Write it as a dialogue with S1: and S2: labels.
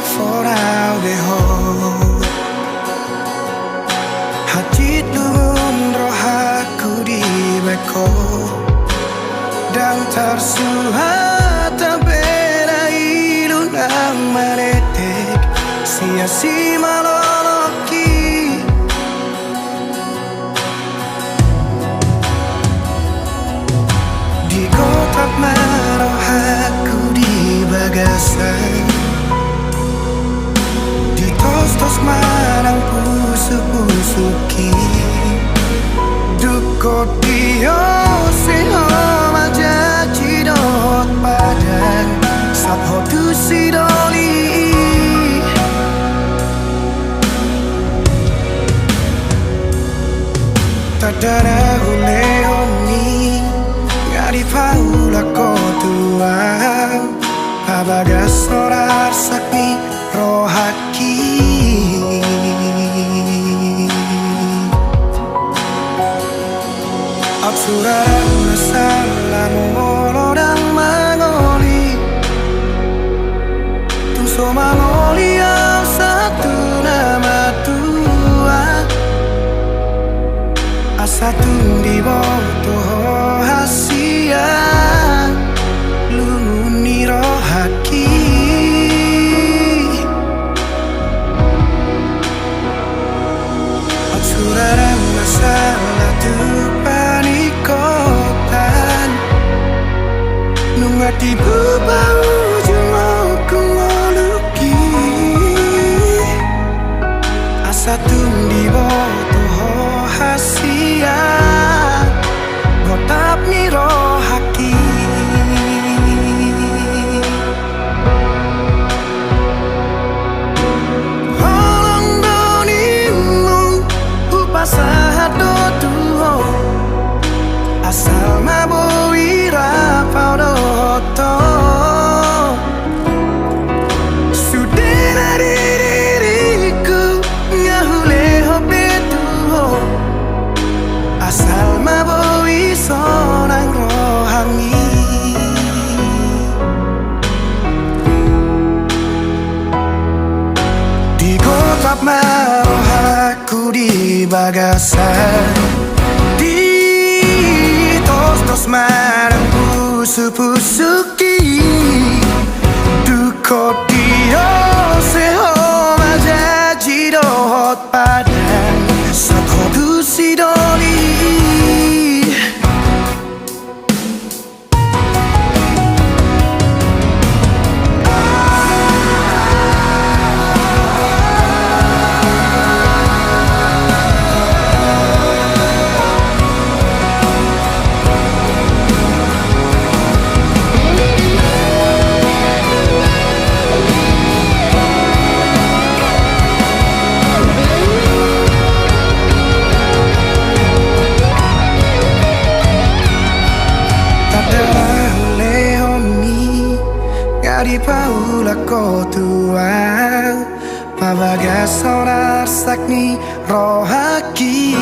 S1: foral deho hajit luhun rohaku di beko dan tersuhat beda ilunang maletek sia-sia maloloki di kotak marohaku di bagasan di tos-tos marang pusu-pusuki dukot dio seho majaji dot padang sabho tu sidoli tadara hulehoni ngari paula kotua abagas sorar sakni rohaki Absuraran masalah molo dan mangoli Tungso mangoli yang satu nama tua Asatu di bawah hasia Lumuni rohaki Absuraran masalah tuh panikotan Nungati bubau jumau kungoluki Asa tundi boto hasia Gotap ni rohaki Holong donimu upasahat do tuho Asal maboi rapau doto Sudah diriku ngahule hope tuho Asal maboi sonang rohangi Di gotap marohaku di bagasan Tos marang pusu-pusuki Dukot dio seho majaji dohot padang Sakho tu sidoli Di paula kotua Pavagas sonar sakni rohaki